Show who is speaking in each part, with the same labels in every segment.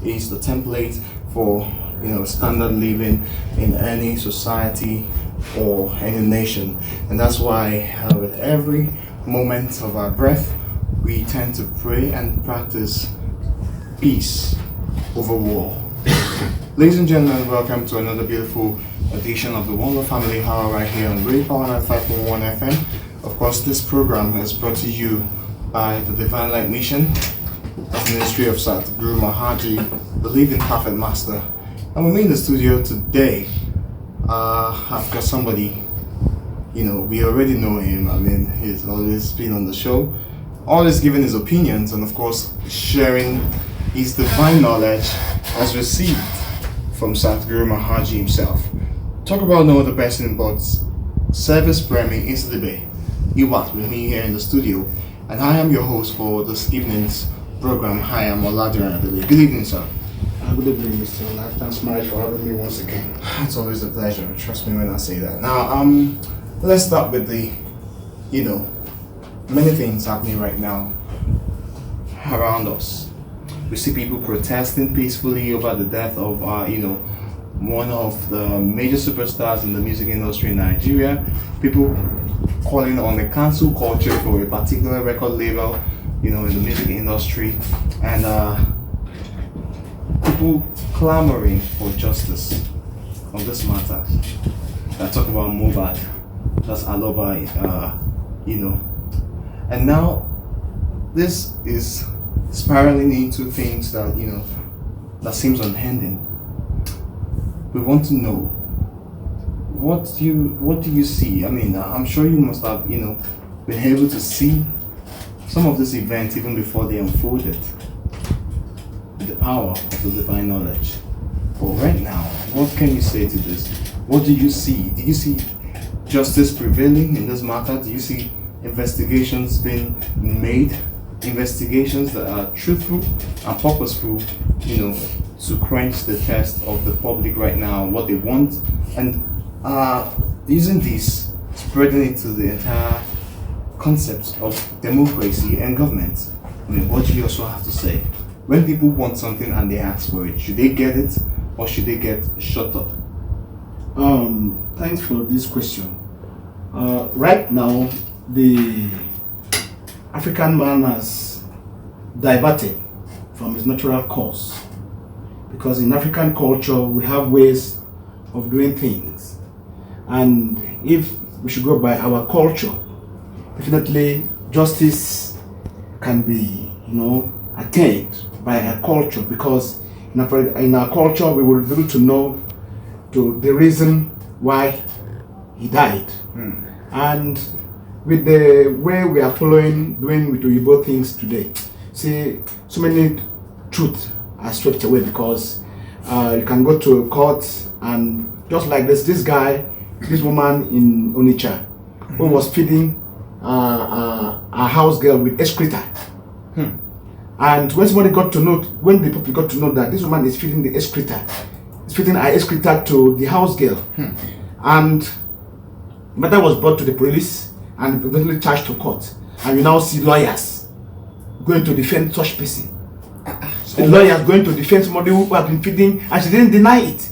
Speaker 1: Is the template for standard living in any society or any nation, and that's why with every moment of our breath we tend to pray and practice peace over war. Ladies and gentlemen, welcome to another beautiful edition of the Wonder Family Hour right here on Radio Power 95.1 FM. Of course, this program is brought to you by the Divine Light Mission of the Ministry of Satguru Maharaj, the Living Perfect Master. And with me in the studio today, I've got somebody, we already know him. I mean, he's always been on the show, always giving his opinions, and of course, sharing his divine knowledge as received from Satguru Maharaj himself. Talk about no other person but Service Premi Insidibe. You are with me here in the studio, and I am your host for this evening's program. Hi, I'm Oladiran Adele. Good evening, sir.
Speaker 2: Good evening, Mr. Olaf. Thanks, Maharaj, for having me once again.
Speaker 1: It's always a pleasure. Trust me when I say that. Now, let's start with the, many things happening right now around us. We see people protesting peacefully over the death of, one of the major superstars in the music industry in Nigeria. People calling on the cancel culture for a particular record label, in the music industry, and people clamoring for justice on this matter. I talk about Mobad, that's Aloba, and now this is spiraling into things that that seems unending. We want to know what do you see? I mean, I'm sure you must have been able to see some of these events even before they unfolded. The power of the divine knowledge. But right now, what can you say to this? What do you see? Do you see justice prevailing in this matter? Do you see investigations being made? Investigations that are truthful and purposeful, to quench the thirst of the public right now, what they want, and using this, spreading it to the entire concept of democracy and government. I mean, what do you also have to say? When people want something and they ask for it, should they get it or should they get shut up?
Speaker 2: Thanks for this question. Right now, the African man has diverted from his natural course, because in African culture we have ways of doing things, and if we should go by our culture, definitely justice can be attained by our culture, because in our culture we will be able to know the reason why he died. And with the way we are doing with Oyinbo things today, see, so many truths are stripped away, because you can go to a court and just like this woman in Onitsha who was feeding a house girl with excreta. And when the people got to know that this woman is feeding her excreta to the house girl, and matter was brought to the police and eventually charged to court. And you now see lawyers going to defend such person. The lawyers going to defend somebody who has been feeding, and she didn't deny it.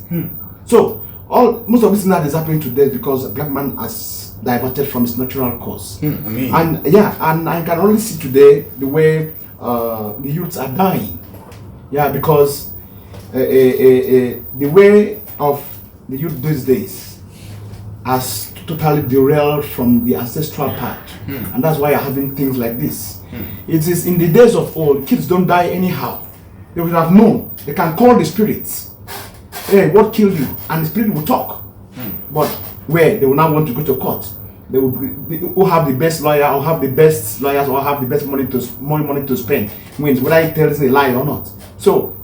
Speaker 2: So most of this that is happening today because a black man has diverted from his natural course. And I can only see today the way the youths are dying. Because the way of the youth these days has totally derailed from the ancestral path, and that's why you're having things like this. It is in the days of old, kids don't die anyhow. They would have known. They can call the spirits. Hey, what killed you? And the spirit will talk. But where they will not want to go to court. They will who have the best lawyer, or have the best lawyers, or have the best money to spend wins, whether he tells a lie or not. So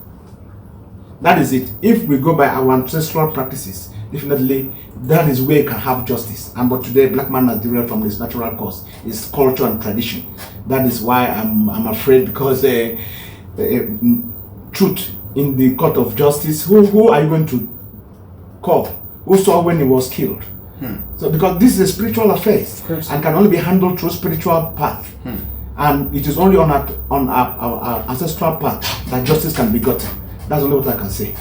Speaker 2: that is it. If we go by our ancestral practices, definitely that is where you can have justice. And but today, black man has derived from this natural cause, is culture and tradition. That is why I'm afraid, because truth in the court of justice, who are you going to call? Who saw when he was killed? So because this is a spiritual affair and can only be handled through spiritual path, and it is only on our ancestral path that justice can be gotten. That's only what I can say.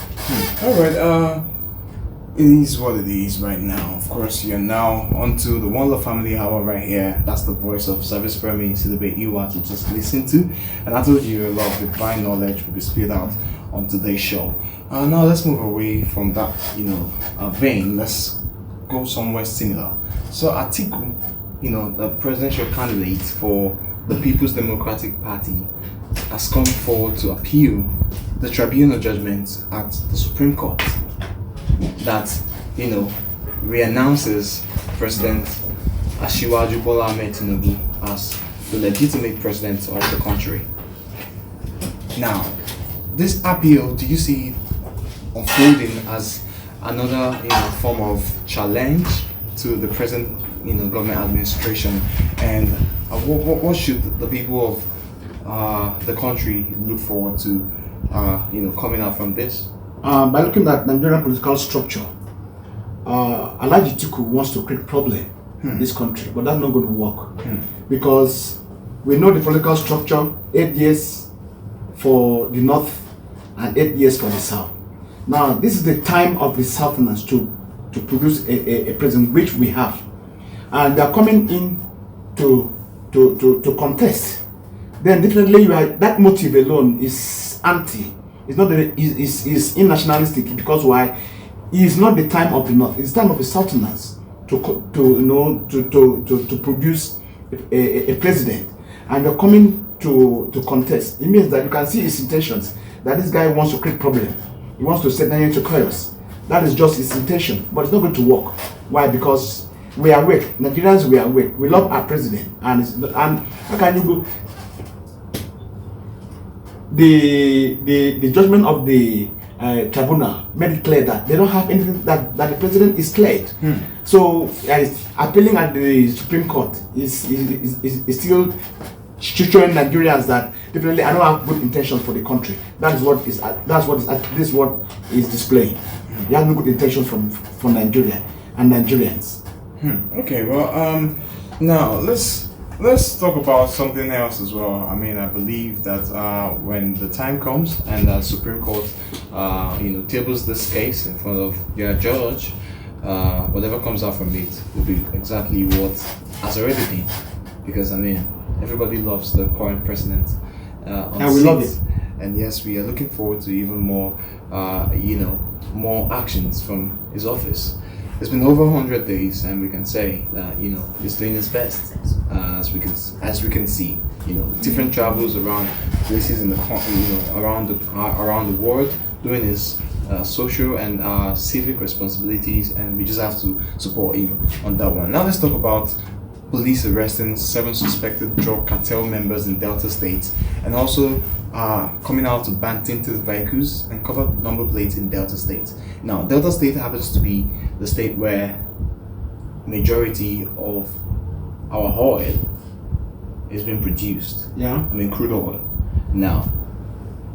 Speaker 1: All right. It is what it is right now. Of course, you're now onto the One Love Family Hour right here. That's the voice of Service Premi Sidibe Iwa to just listen to. And I told you a lot of divine knowledge will be spilled out on today's show. Now let's move away from that, vein. Let's go somewhere similar. So Atiku, the presidential candidate for the People's Democratic Party, has come forward to appeal the tribunal judgment at the Supreme Court that, reannounces President Asiwaju Bola Ahmed Tinubu as the legitimate president of the country. Now, this appeal, do you see it unfolding as another form of challenge to the present government administration, and what should the people of the country look forward to coming out from this?
Speaker 2: By looking at Nigerian political structure, Alhaji Atiku wants to create problem in this country, but that's not going to work because we know the political structure: 8 years for the north and 8 years for the south. Now, this is the time of the Southerners to produce a president, which we have, and they are coming in to contest. Then definitely that motive alone is anti. It's not is nationalistic, because why? It is not the time of the north. It's the time of the Southerners to produce a president, and they're coming to contest. It means that you can see his intentions, that this guy wants to create problem. He wants to set Nigeria into chaos. That is just his intention, but it's not going to work. Why? Because we are weak. Nigerians, we are weak. We love our president, and how can you go? The judgment of the tribunal made it clear that they don't have anything, that the president is cleared. So appealing at the Supreme Court is still showing Nigerians that definitely I don't have good intentions for the country. This is what is displaying. He has no good intentions from Nigeria and Nigerians.
Speaker 1: Okay, well, now let's talk about something else as well. I mean, I believe that when the time comes and the Supreme Court, tables this case in front of their judge, whatever comes out from it will be exactly what has already been. Because I mean, everybody loves the current president.
Speaker 2: And we love it.
Speaker 1: And yes, we are looking forward to even more, more actions from his office. It's been over 100 days, and we can say that he's doing his best, as we can see. Different travels around places in the country, around the world, doing his social and civic responsibilities, and we just have to support him on that one. Now let's talk about police arresting 7 suspected drug cartel members in Delta State, and also coming out to ban tinted vehicles and covered number plates in Delta State. Now, Delta State happens to be the state where majority of our oil is being produced.
Speaker 2: Yeah.
Speaker 1: I mean, crude oil. Now,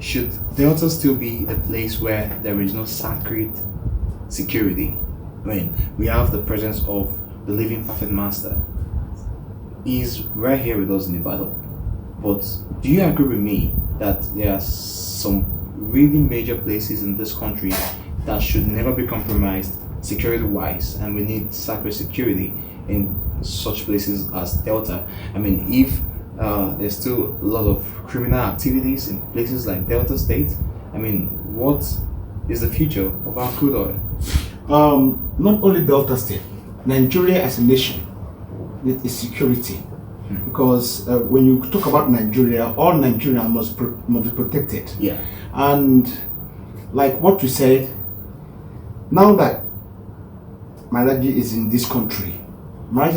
Speaker 1: should Delta still be a place where there is no sacred security? I mean, we have the presence of the living perfect master. He's right here with us in Ibadan. But do you agree with me that there are some really major places in this country that should never be compromised security-wise, and we need sacred security in such places as Delta? I mean, if there's still a lot of criminal activities in places like Delta State, I mean, what is the future of our crude oil?
Speaker 2: Not only Delta State, Nigeria as a nation with its security. because when you talk about Nigeria, all Nigerians must be protected.
Speaker 1: Yeah.
Speaker 2: And like what you said, now that Maharaj is in this country, Maharaj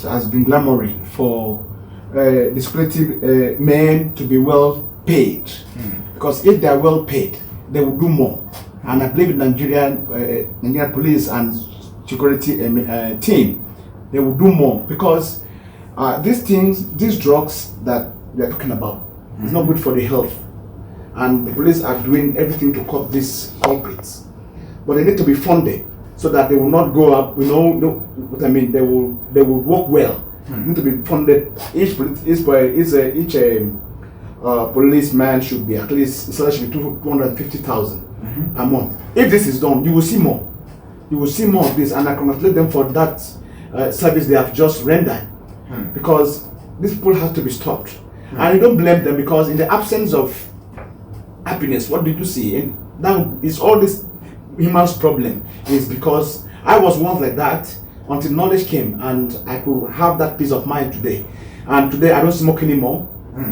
Speaker 2: has been clamoring for the security men to be well paid, because if they are well paid, they will do more. And I believe Nigerian police and security team, they will do more, because these drugs that we are talking about, is not good for the health, and the police are doing everything to curb these culprits. But they need to be funded so that they will not go up. You know what I mean? They will work well. Need to be funded. Each policeman should be at least 250,000 per month. If this is done, you will see more. You will see more of this, and I congratulate them for that service they have just rendered, because these people have to be stopped. And you don't blame them, because in the absence of happiness, what did you see? And that is all this human's problem, is because I was once like that until knowledge came, and I could have that peace of mind today. And today I don't smoke anymore.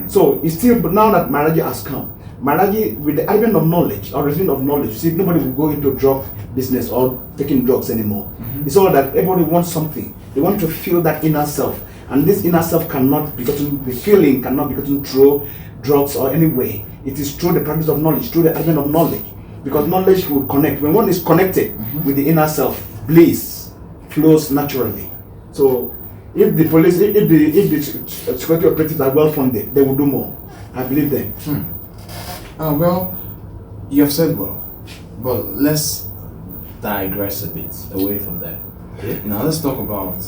Speaker 2: So it's still, but now that Maharaj has come, Maharaj, with the advent of knowledge, or reason of knowledge, see, nobody will go into drug business or taking drugs anymore. It's all that everybody wants something. They want to feel that inner self, and this inner self cannot be gotten, the feeling cannot be gotten through drugs or any way. It is through the practice of knowledge, through the advent of knowledge, because knowledge will connect. When one is connected with the inner self, bliss flows naturally. So if the police, if the security operatives are well funded, they will do more. I believe them.
Speaker 1: Well, you have said well, but let's digress a bit away from there. Now let's talk about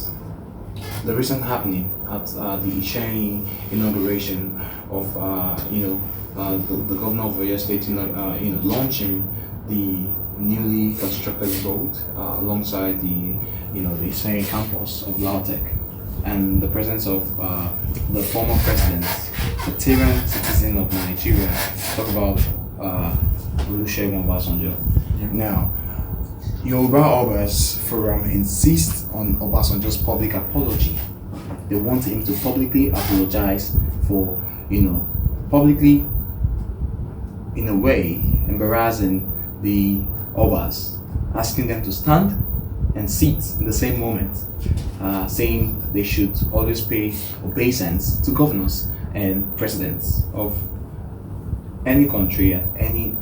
Speaker 1: the recent happening at the Isheni inauguration of the governor of Oyo State, launching the newly constructed road alongside the Isheni campus of Lautech, and the presence of the former president, the Tyrian citizen of Nigeria. Talk about Olusegun Obasanjo. Now, Yoruba Obas Forum insists on Obasanjo's public apology. They want him to publicly apologize for, publicly, in a way, embarrassing the Obas, asking them to stand and sit in the same moment, saying they should always pay obeisance to governors and presidents of any country at any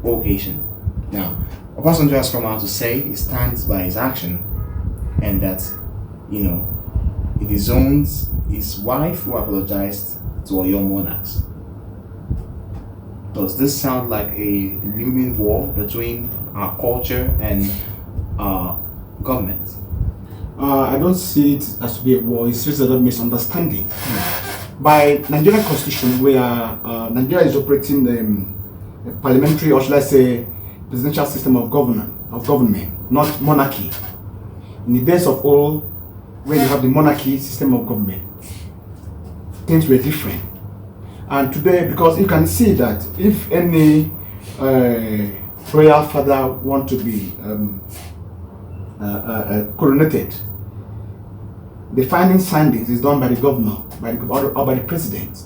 Speaker 1: occasion. Now, Obasanjo has come out to say he stands by his action, and that, he disowns his wife who apologized to Oyo monarchs. Does this sound like a looming war between our culture and our government?
Speaker 2: I don't see it as to be a war. It's just a misunderstanding. By Nigerian constitution, Nigeria is operating a parliamentary, or should I say, presidential system of government, not monarchy. In the days of old, when you have the monarchy system of government, things were different. And today, because you can see that if any royal father want to be coronated, the final findings is done by the governor, or by the president,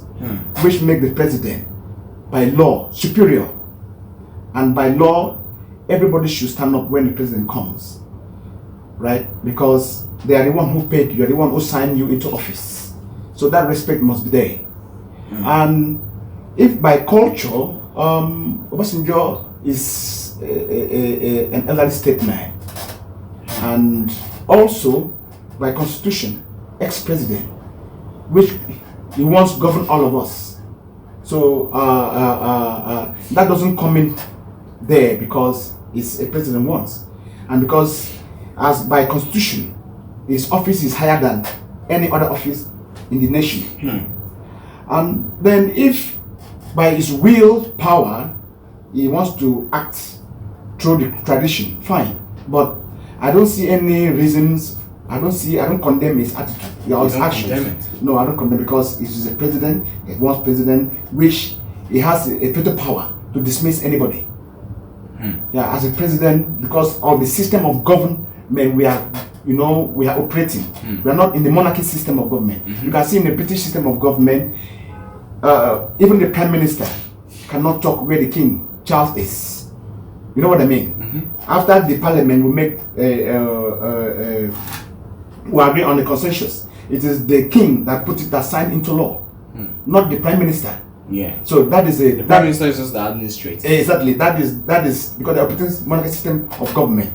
Speaker 2: which make the president, by law, superior. And by law, everybody should stand up when the president comes, right? Because they are the one who paid you, are the one who signed you into office. So that respect must be there. And if by culture, Obasanjo is an elderly statesman, and also by constitution, ex-president, which he wants to govern all of us. So that doesn't come in there because it's a president once, and because as by constitution, his office is higher than any other office in the nation. And then if by his will power he wants to act through the tradition, fine. But I don't see any reasons. I don't condemn his attitude or his actions. No, I don't condemn, because he's a president, a once president, which he has a veto power to dismiss anybody. Yeah, as a president, because of the system of government we are we are operating. We are not in the monarchy system of government. You can see in the British system of government, even the prime minister cannot talk where the King Charles is. You know what I mean? After the parliament, we agree on the consensus. It is the king that signed into law, not the prime minister.
Speaker 1: Yeah.
Speaker 2: So that is
Speaker 1: the prime minister is just the administrator.
Speaker 2: Exactly. That is because the operating monarchy system of government.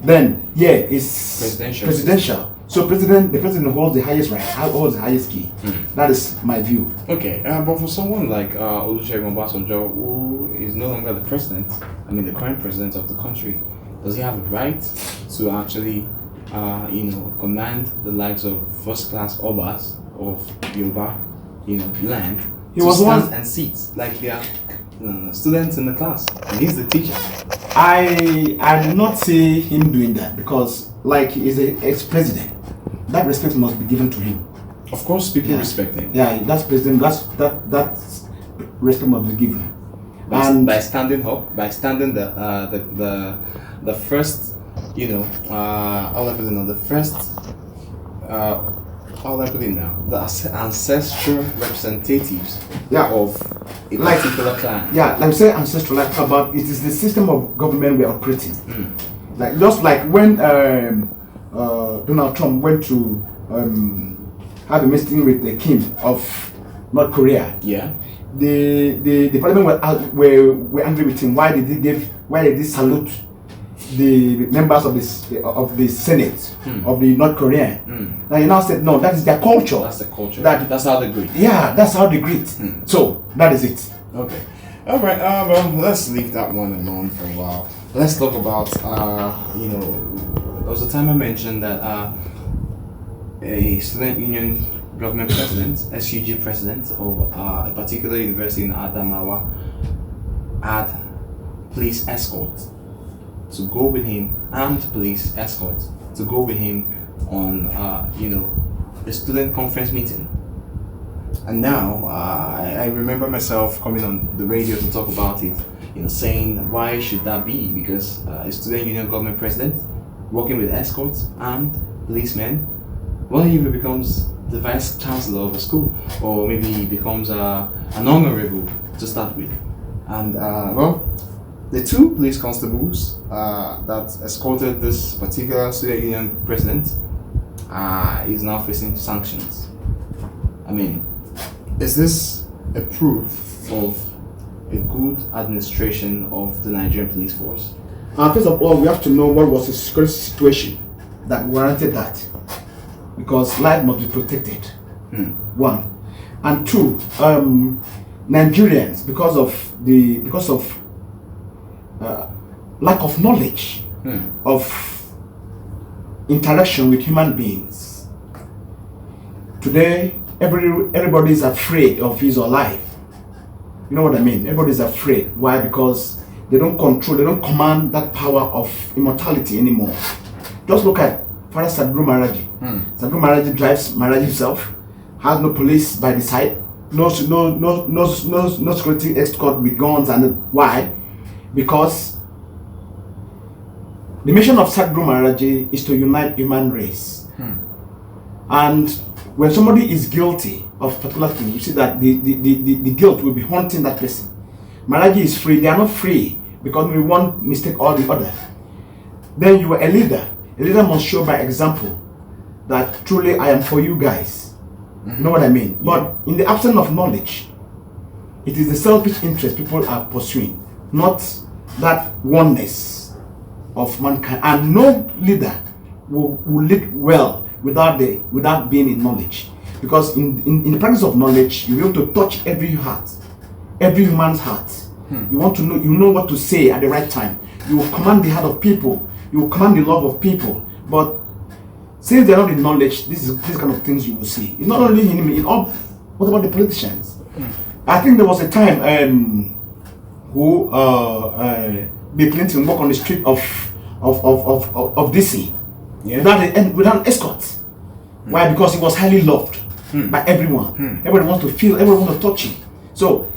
Speaker 2: Then it's presidential. So the president holds the highest rank, holds the highest key. That is my view.
Speaker 1: Okay, but for someone like Olusegun Obasanjo, who is no longer the president, the current president of the country, does he have the right to actually, command the likes of first-class obas of Yoruba, land? He was one and seats like they are students in the class, and he's the teacher.
Speaker 2: I do not see him doing that because, like, he is an ex-president. That respect must be given to him.
Speaker 1: Of course, people respect him.
Speaker 2: Yeah, that's president. That respect must be given.
Speaker 1: By standing up, by standing the first, the ancestral representatives of a particular clan.
Speaker 2: Yeah, like say ancestral, but it is the system of government we are operating. Like just like when Donald Trump went to have a meeting with the king of North Korea.
Speaker 1: Yeah.
Speaker 2: The parliament were angry with him. Why did he salute the members of the Senate of the North Korean? Now he now said no, that is their culture.
Speaker 1: That's the culture.
Speaker 2: That's
Speaker 1: how they greet.
Speaker 2: Yeah, that's how they greet. So that is it.
Speaker 1: Okay. All right. Well, let's leave that one alone for a while. Let's talk about there was a time I mentioned that a student union government president, SUG president of a particular university in Adamawa, had police escort to go with him on a student conference meeting. And now I remember myself coming on the radio to talk about it, saying why should that be? Because a student union government president working with escorts and policemen, well, he becomes the vice chancellor of a school, or maybe he becomes an honorable to start with. And the two police constables that escorted this particular student union president is now facing sanctions. Is this a proof of a good administration of the Nigerian police force?
Speaker 2: First of all, we have to know what was the security situation that warranted that, because life must be protected. One, and two, Nigerians, because of lack of knowledge of interaction with human beings. Today, everybody is afraid of his or life. You know what I mean? Everybody is afraid. Why? Because they don't command that power of immortality anymore. Just look at Father Satguru Maharaj. Satguru Maharaj drives Maharaj himself, has no police by the side, no security escort with guns. And why? Because the mission of Satguru Maharaj is to unite human race. And when somebody is guilty of a particular thing, you see that the guilt will be haunting that person. Maharaj is free. They are not free because we one mistake or the other. Then you are a leader. A leader must show by example that truly I am for you guys. You know what I mean? But in the absence of knowledge, it is the selfish interest people are pursuing, not that oneness of mankind. And no leader will lead well without being in knowledge. Because in the practice of knowledge, you will be able to touch every heart, every human's heart. You want to know, you know what to say at the right time. You will command the heart of people. You will command the love of people. But since they are not in knowledge, this kind of things you will see. It's not only him. What about the politicians? I think there was a time Bill Clinton walked on the street of DC without an escort. Why? Because he was highly loved by everyone. Everyone wants to feel. Everyone wants to touch him. So,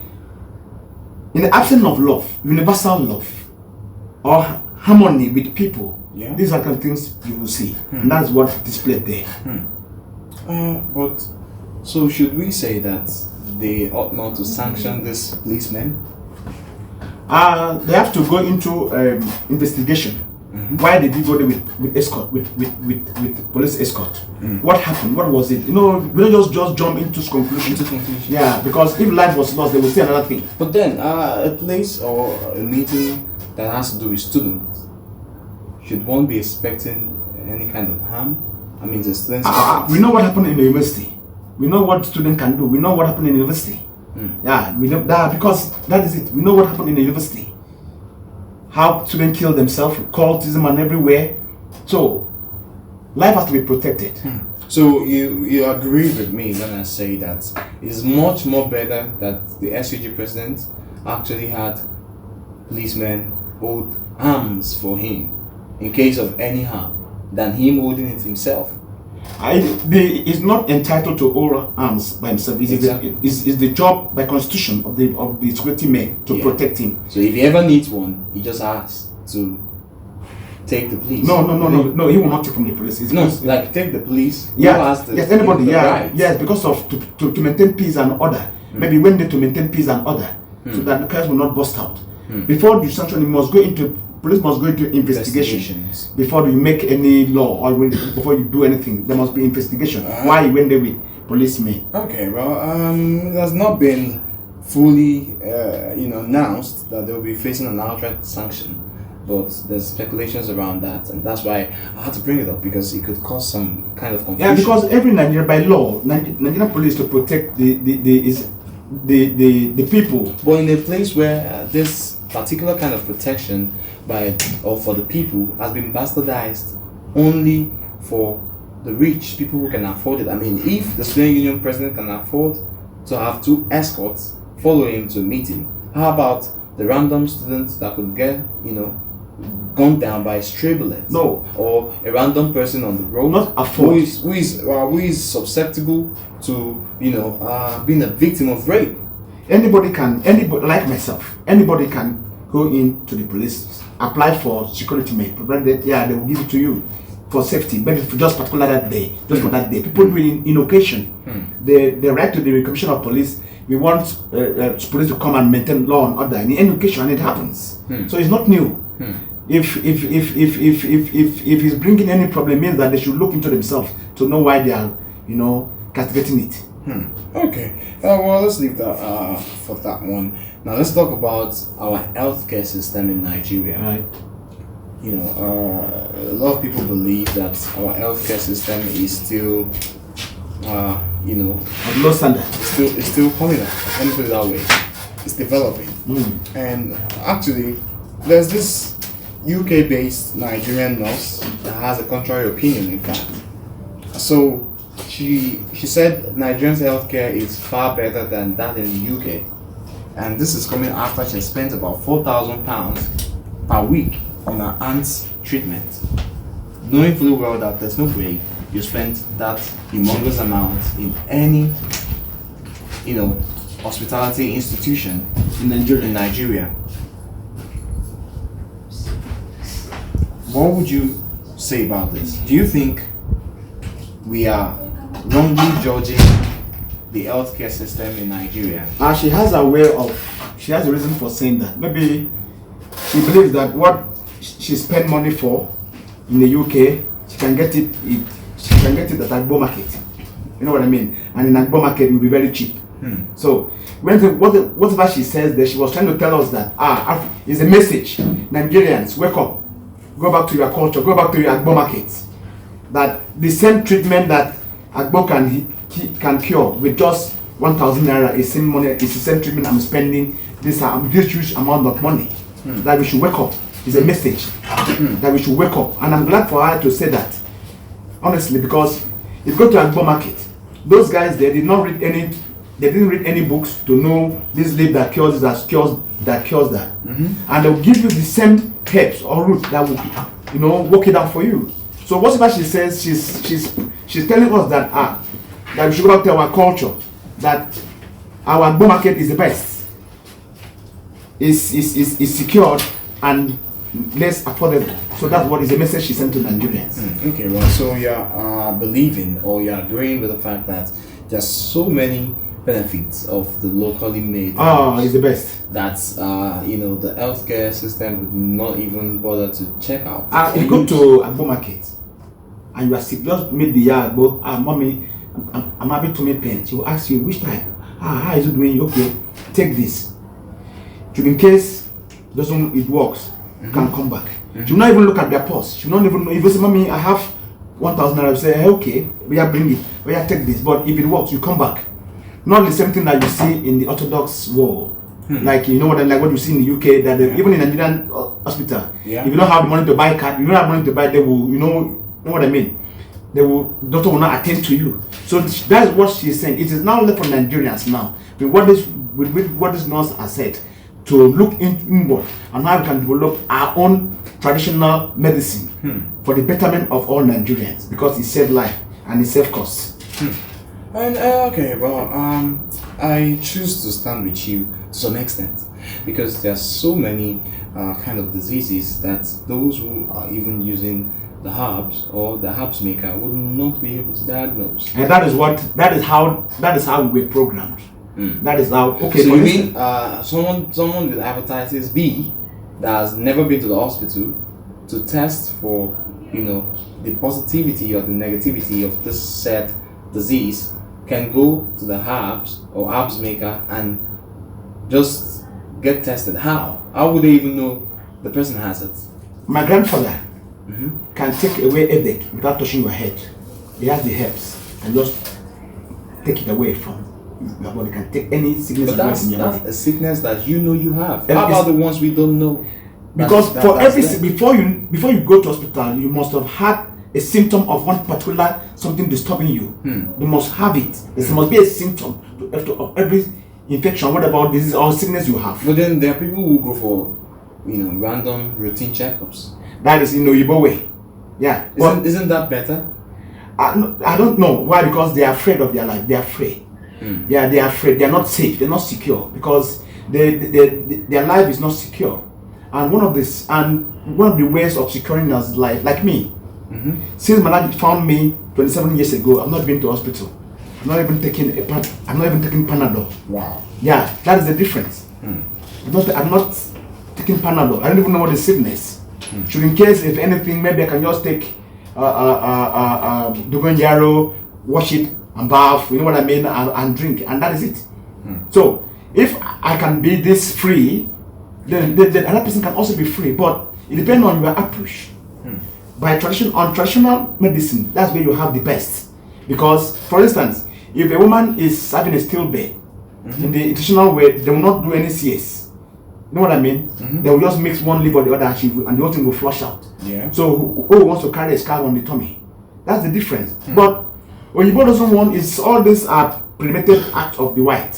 Speaker 2: in the absence of love, universal love, or harmony with people,
Speaker 1: Yeah.
Speaker 2: These are the kind of things you will see. And that's what displayed there.
Speaker 1: But so should we say that they ought not to sanction these policemen?
Speaker 2: They have to go into investigation. Why did you go there with escort, with police escort? What happened? What was it? We don't just jump into conclusion. Yeah, because if life was lost, they will say another thing.
Speaker 1: But then, a place or a meeting that has to do with students, should one be expecting any kind of harm? I mean, the students.
Speaker 2: We know what happened in the university. We know what students can do. We know what happened in the university. Yeah, we know that because that is it. We know what happened in the university. How students kill themselves, cultism and everywhere. So, life has to be protected.
Speaker 1: So you agree with me when I say that it's much more better that the SUG president actually had policemen hold arms for him in case of any harm than him holding it himself.
Speaker 2: He's not entitled to hold arms by himself. It's the job by constitution of the security men to protect him.
Speaker 1: So if he ever needs one, he just has to take the police.
Speaker 2: No. He will not take from the police.
Speaker 1: Take the police.
Speaker 2: Yes, anybody. Yes, because of to maintain peace and order. Maybe when they to maintain peace and order, so that the chaos will not burst out. Before you sanction, police must go into investigations before you make any law or before you do anything. There must be investigation. Why you went there with policemen?
Speaker 1: Okay, well, it has not been fully, announced that they will be facing an outright sanction, but there's speculations around that, and that's why I had to bring it up because it could cause some kind of confusion.
Speaker 2: Yeah, because every Nigerian by law, Nigerian police to protect the people.
Speaker 1: But in a place where this particular kind of protection for the people has been bastardized only for the rich, people who can afford it. I mean, if the student union president can afford to have 2 escorts follow him to a meeting, how about the random students that could get, gunned down by stray bullets?
Speaker 2: No.
Speaker 1: Or a random person on the road
Speaker 2: not afford.
Speaker 1: who is susceptible to being a victim of rape.
Speaker 2: Anybody like myself, anybody can go into the police, apply for security men, provided they will give it to you for safety, but for just particular that day, just for that day. People do it in occasion. The right to the commission of police, we want police to come and maintain law and order in any occasion, and it happens. So it's not new. If he's bringing any problem, means that they should look into themselves to know why they are, castigating it.
Speaker 1: Okay. Well, let's leave that for that one. Now let's talk about our healthcare system in Nigeria.
Speaker 2: Right.
Speaker 1: A lot of people believe that our healthcare system is still,
Speaker 2: of low standard.
Speaker 1: It's still coming up. Let me put it that way. It's developing. And actually, there's this UK-based Nigerian nurse that has a contrary opinion. In fact, so she said Nigerians' healthcare is far better than that in the UK, and this is coming after she spent about £4,000 per week on her aunt's treatment, knowing fully well that there's no way you spend that humongous amount in any, hospitality institution
Speaker 2: In Nigeria.
Speaker 1: in Nigeria. What would you say about this? Do you think we are wrongly judging the healthcare system in Nigeria?
Speaker 2: She has a reason for saying that. Maybe she believes that what she spent money for in the UK, she can get it at Agbo market. You know what I mean? And in Agbo market, it will be very cheap. So whatever she says there, she was trying to tell us that it's a message. Nigerians, wake up, go back to your culture, go back to your Agbo markets. That the same treatment that Agbo can cure with just 1,000 naira is same money. It's the same treatment I'm spending this huge amount of money. That we should wake up. It's a message that we should wake up, and I'm glad for her to say that. Honestly, because if you go to Agbo market, those guys there they didn't read any books to know this leaf that cures that, and they'll give you the same herbs or root that will work it out for you. So whatever she says, she's telling us that we should go back to our culture, that our Agbo market is the best, is secured, and less affordable. So that's what is the message she sent to Nigerians.
Speaker 1: Okay, well, so you're believing or you're agreeing with the fact that there's so many benefits of the locally made.
Speaker 2: Oh, it's the best.
Speaker 1: That's the healthcare system would not even bother to check out.
Speaker 2: If you go to Agbo market and you are sick, just meet the Agbo. Mommy, I'm happy to make pain. She will ask you which type. How is it doing? Okay, take this. In case it works, you can come back. She will not even look at their pulse. She will not even know. If you say, Mommy, I have 1,000 naira, you say, hey, okay, we are bring it. We are take this. But if it works, you come back. Not the same thing that you see in the Orthodox world. Like like what you see in the UK, that even in Nigerian hospital, if you don't have money to buy card, you don't have money to buy, they will, know what I mean. Doctor will not attend to you. So that's what she's saying. It is now left for Nigerians now, with what this nurse has said, to look inward and how we can develop our own traditional medicine for the betterment of all Nigerians, because it saves life and it saves costs.
Speaker 1: And I choose to stand with you to some extent, because there are so many kind of diseases that those who are even using the herbs or the herbs maker would not be able to diagnose.
Speaker 2: And that is how we were programmed. That is how. Okay.
Speaker 1: So you mean someone with hepatitis B that has never been to the hospital to test for the positivity or the negativity of this said disease can go to the herbs or herbs maker and just get tested? How would they even know the person has it?
Speaker 2: My grandfather can take away headache without touching your head. He has the herbs and just take it away from your body. Can take any sickness
Speaker 1: in your body. That's a sickness that you have. How about the ones we don't know?
Speaker 2: Because for every before you go to hospital, you must have had a symptom of one particular something disturbing you. You must have it. There must be a symptom of every infection, whatever disease or sickness you have.
Speaker 1: But then there are people who go for random routine checkups.
Speaker 2: That is in the Oyinbo way. Yeah.
Speaker 1: Isn't that better?
Speaker 2: I don't know why. Because they are afraid of their life. They are afraid. Yeah, they are afraid. They are not safe. They are not secure because their life is not secure. And one of the ways of securing our life, like me. Since Maharaj found me 27 years ago, I've not been to hospital. I'm not even taking Panadol.
Speaker 1: Wow.
Speaker 2: Yeah, that is the difference. I'm not taking Panadol. I don't even know what is sickness. Should in case if anything, maybe I can just take Dugon Yarrow, wash it and bath, you know what I mean, and drink, and that is it. So if I can be this free, then the other person can also be free. But it depends on your approach. By traditional medicine, that's where you have the best. Because, for instance, if a woman is having a stillbirth, in the traditional way, they will not do any CS. You know what I mean? They will just mix one leaf or the other, and the whole thing will flush out.
Speaker 1: Yeah.
Speaker 2: So, who wants to carry a scar on the tummy? That's the difference. But Oyinbo doesn't want, it's all these are premeditated act of the white.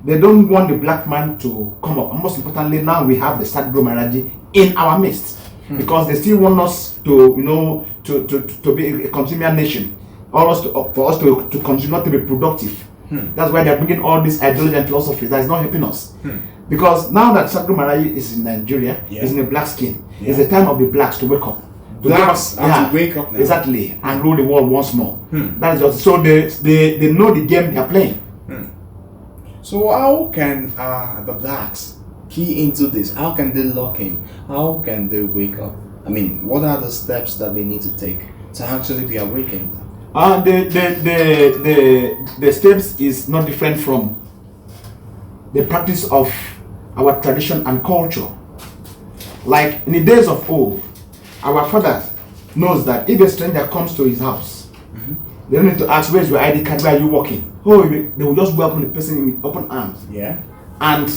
Speaker 2: They don't want the black man to come up. And most importantly, now we have the Satguru Maharaj in our midst. Because they still want us to be a consumer nation, or for us to continue not to be productive. That's why they're bringing all these ideology and philosophies that is not helping us. Because now that Satguru Maharaj is in Nigeria, is in a black skin, it's the time of the blacks to wake up.
Speaker 1: Blacks have to wake up now.
Speaker 2: Exactly, and rule the world once more. That is just so they know the game they are playing.
Speaker 1: So how can the blacks key into this? How can they lock in? How can they wake up? I mean, what are the steps that they need to take to actually be awakened?
Speaker 2: The steps is not different from the practice of our tradition and culture. Like in the days of old, our father knows that if a stranger comes to his house, they don't need to ask, where's your ID card, where are you working? Oh, they will just welcome the person with open arms.
Speaker 1: Yeah.
Speaker 2: And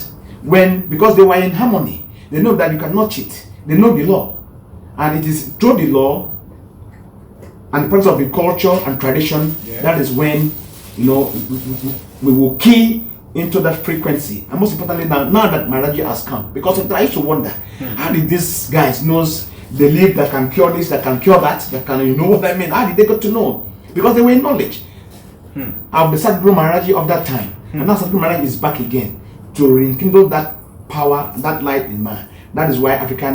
Speaker 2: because they were in harmony, they know that you cannot cheat. They know the law. And it is through the law and the practice of the culture and tradition, that is when we will key into that frequency. And most importantly, now that Maharaj has come, because I used to wonder, how did these guys knows the leaf that can cure this, that can cure that can, you know what I mean? How did they get to know? Because they were in knowledge of the Satguru Maharaj of that time. And now Satguru Maharaj is back again to rekindle that power, that light in man. That is why Africa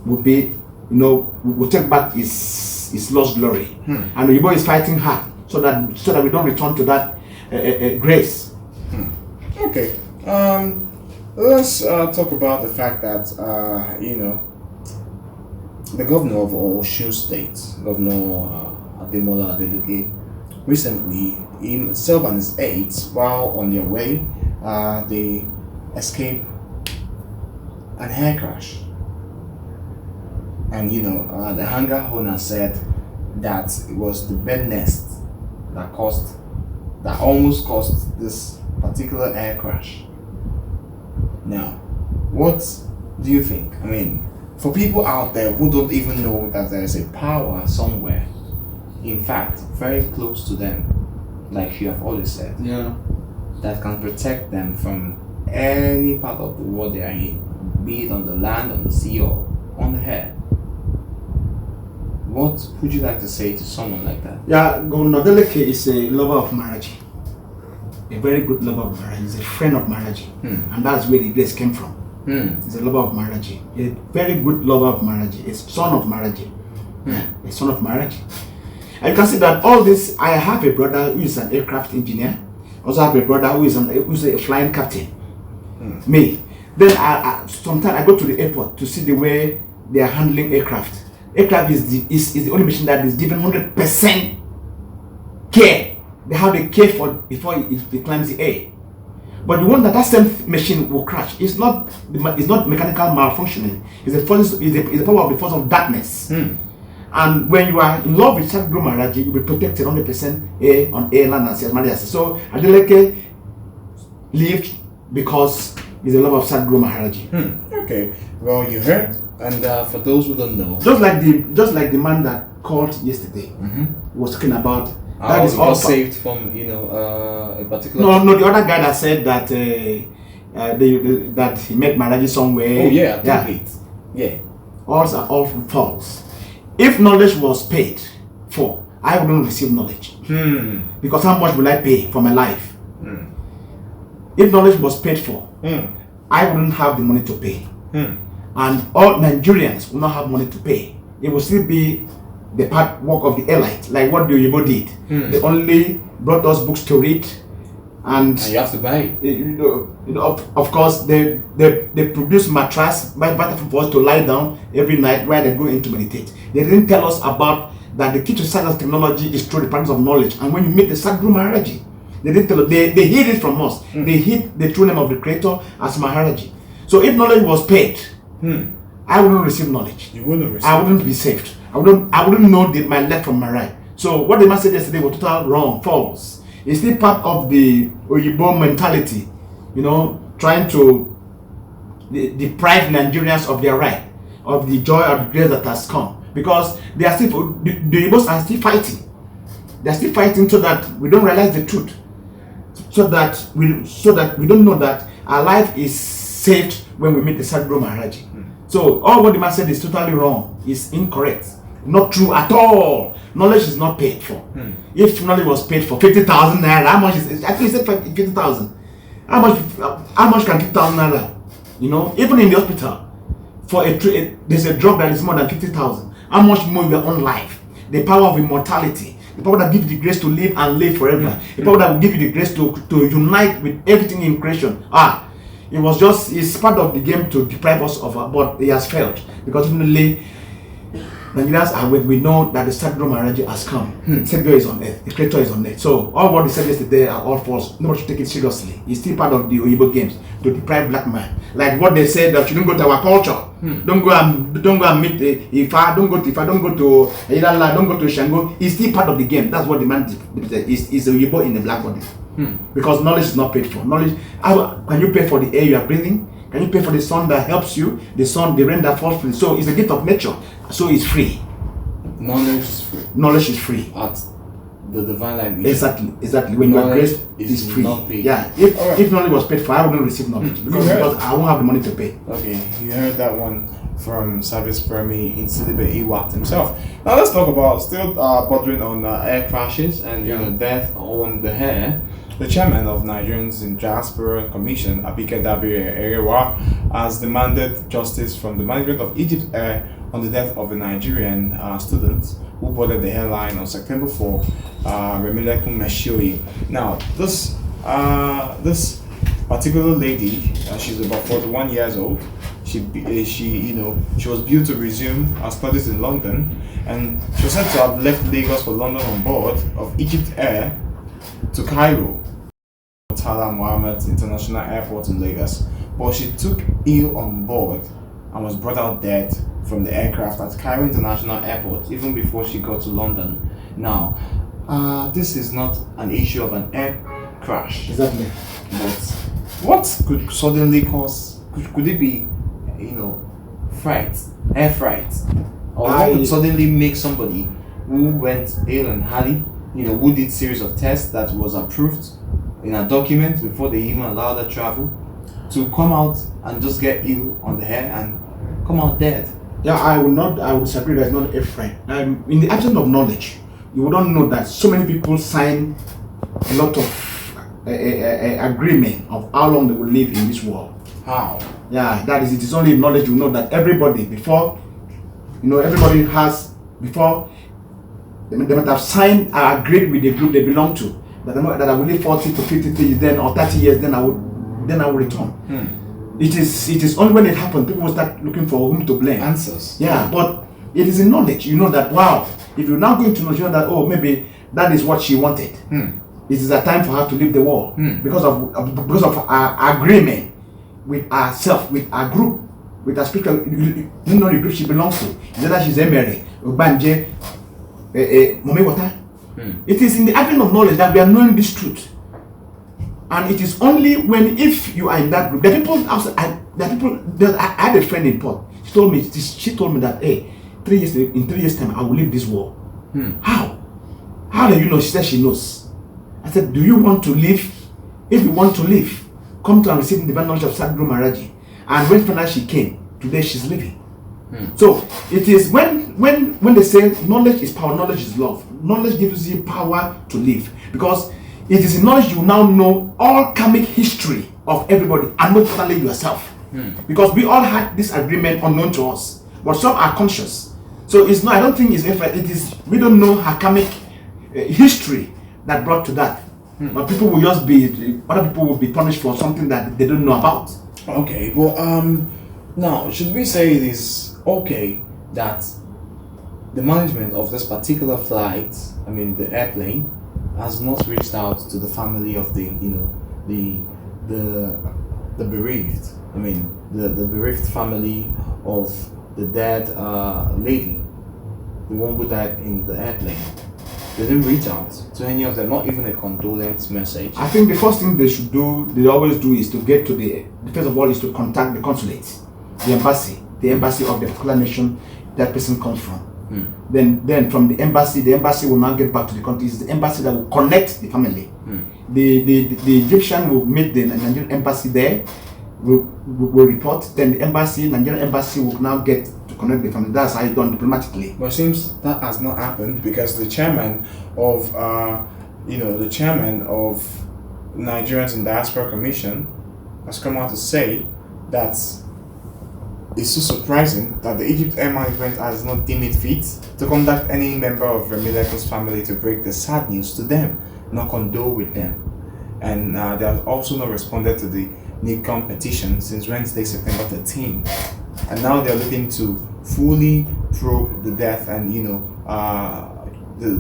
Speaker 2: will be, will take back its lost glory. And Oyinbo is fighting hard so that we don't return to that grace.
Speaker 1: Okay. Let's talk about the fact that the governor of Osun State, Governor Ademola Adeleke, recently himself and his aides, while on their way, they escaped an air crash. And the hangar owner said that it was the bed nest that almost caused this particular air crash. Now, what do you think? I mean, for people out there who don't even know that there is a power somewhere, in fact, very close to them, like you have always said, that can protect them from any part of the world they are in, be it on the land, on the sea, or on the air. What would you like to say to someone like that?
Speaker 2: Yeah, Governor Adeleke is a lover of marriage. A very good lover of marriage. He's a friend of marriage. And that's where the grace came from. He's a lover of marriage. A very good lover of marriage. A son of marriage. A son of marriage. And you can see that all this, I have a brother who is an aircraft engineer. I also have a brother who is a flying captain. Me. Then sometimes I go to the airport to see the way they are handling aircraft. Aircraft is the only machine that is given 100% care. They have the care for before it climbs the air. But the one that same machine will crash. It's not mechanical malfunctioning. It's the power of the force of darkness. And when you are in love with Satguru Maharaj, you'll be protected 100% on air, land, and sea, as Maharaj says. So Adeleke lived because he's a lover of Satguru Maharaj.
Speaker 1: Okay. Well, you heard. And for those who don't know,
Speaker 2: just like the man that called yesterday was talking about. That is all
Speaker 1: saved from a particular.
Speaker 2: No, the other guy that said that that he met Maharaj somewhere.
Speaker 1: Oh yeah, I think it. Yeah.
Speaker 2: All are all false. If knowledge was paid for, I wouldn't receive knowledge. Because how much will I pay for my life? If knowledge was paid for, I wouldn't have the money to pay. And all Nigerians will not have money to pay. It will still be the part work of the elite, like what the Oyinbo did. They only brought us books to read, and
Speaker 1: you have to buy it.
Speaker 2: Of course, they produce mattress for us to lie down every night while they go in to meditate. They didn't tell us about that the key to science technology is through the practice of knowledge. And when you meet the Satguru Maharaj, they didn't tell us. They hid it from us. They hid the true name of the Creator as Maharaj. So if knowledge was paid, I wouldn't receive knowledge.
Speaker 1: You wouldn't receive.
Speaker 2: I wouldn't be saved. I wouldn't know my left from my right. So what the man said yesterday was total wrong, false. It's still part of the Oyinbo mentality, trying to deprive Nigerians of their right, of the joy of the grace that has come. Because they are still, the Oyimbos are still fighting. They are still fighting so that we don't realize the truth. So that we don't know that our life is saved when we meet the Satguru Maharaj. So all what the man said is totally wrong, is incorrect, not true at all. Knowledge is not paid for. If knowledge was paid for 50,000 naira, how much is it? I think he said 50,000. How much can 50,000 naira? Even in the hospital, there's a drug that is more than 50,000. How much more in your own life? The power of immortality, the power that gives you the grace to live and live forever, the power that will give you the grace to unite with everything in creation. It's part of the game to deprive us of, but it has failed. Because definitely, Nigerians are we know that the Satguru Maharaj has come. The Savior is on earth, the Creator is on earth. So all what he said yesterday are all false. Nobody should take it seriously. It's still part of the Oyinbo games to deprive black man. Like what they said that you don't go to our culture. Don't go and meet Ifa, don't go to Ifa, don't go to Ilala, don't go to Shango. It's still part of the game. That's what the man is Oyinbo in the black body. Because knowledge is not paid for. Knowledge, can you pay for the air you are breathing? Can you pay for the sun that helps you? The rain that falls free. So it's a gift of nature. So it's free.
Speaker 1: Knowledge is free.
Speaker 2: Knowledge is free.
Speaker 1: At the divine life.
Speaker 2: Exactly. When you are graced, it's free.
Speaker 1: Not paid.
Speaker 2: Yeah. If knowledge was paid for, I wouldn't receive knowledge because I won't have the money to pay.
Speaker 1: Okay, you heard that one from Service Premi in Sidibe Iwat himself. Now let's talk about still bordering on air crashes and death on the air. The chairman of Nigerians in Diaspora Commission, Abike Dabire Erewa, has demanded justice from the management of Egypt Air on the death of a Nigerian student who boarded the airline on September 4, Remilekun Meshioi. Now, this particular lady, she's about 41 years old. She was due to resume her studies in London, and she was said to have left Lagos for London on board of Egypt Air to Cairo, Murtala Mohammed International Airport in Lagos. But she took ill on board and was brought out dead from the aircraft at Cairo International Airport even before she got to London. Now, this is not an issue of an air crash.
Speaker 2: Exactly.
Speaker 1: But what could suddenly cause? Could it be, fright, air fright, or what could suddenly make somebody who went ill and hardy, who did series of tests that was approved in a document before they even allowed her travel, to come out and just get ill on the air and come out dead?
Speaker 2: Yeah, I would disagree. That's not a fright. In the absence of knowledge, you wouldn't know that so many people sign a lot of agreement of how long they will live in this world.
Speaker 1: How?
Speaker 2: Yeah, that is, it is only knowledge you know that everybody before, everybody has, before, they might have signed or agreed with the group they belong to, that I will live 40 to 50 years, then, or 30 years, then I will return. It is only when it happens, people will start looking for whom to blame.
Speaker 1: Answers.
Speaker 2: Yeah, but it is in knowledge, that, wow, if you're now going to know, that, oh, maybe that is what she wanted. It is a time for her to leave the world because of our agreement with ourselves, with our group, with our spiritual, the group she belongs to. Whether she's Emery, Ubanje, Momewata. It is in the advent of knowledge that we are knowing this truth. And it is only when, if you are in that group, the people outside, I had a friend in Port. She told me that, hey, in 3 years time, I will leave this world. How? How do you know? She said she knows. I said, do you want to live? If you want to live, come to and receive the divine knowledge of Satguru Maharaj. And when finally she came, today she's living. So it is when they say knowledge is power, knowledge is love. Knowledge gives you power to live, because it is in knowledge you now know all karmic history of everybody, and most importantly yourself. Because we all had this agreement unknown to us, but some are conscious. So it's not. I don't think it's effort. It is, we don't know her karmic history that brought to that. But people will just be, other people will be punished for something that they don't know about.
Speaker 1: Okay, well, now, should we say it is okay that the management of this particular flight, the airplane, has not reached out to the family of the bereaved, the bereaved family of the dead lady, the one who died in the airplane? They didn't reach out to any of them, not even a condolence message.
Speaker 2: I think the first thing they always do is to get to first of all, is to contact the consulate, the embassy of the particular nation that person comes from. Then from the embassy will now get back to the country. It's the embassy that will connect the family. The Egyptian will meet the Nigerian embassy there, will report. Then the Nigerian embassy will now get to connect the family. That's how it's done diplomatically.
Speaker 1: But it seems that has not happened, because the chairman of Nigerians in Diaspora Commission has come out to say that it's so surprising that the Egypt Air Management has not deemed it fit to contact any member of Remilekun's family to break the sad news to them, not condole with them. And they have also not responded to the NICOM petition since Wednesday, September 13. And now they're looking to fully probe the death and,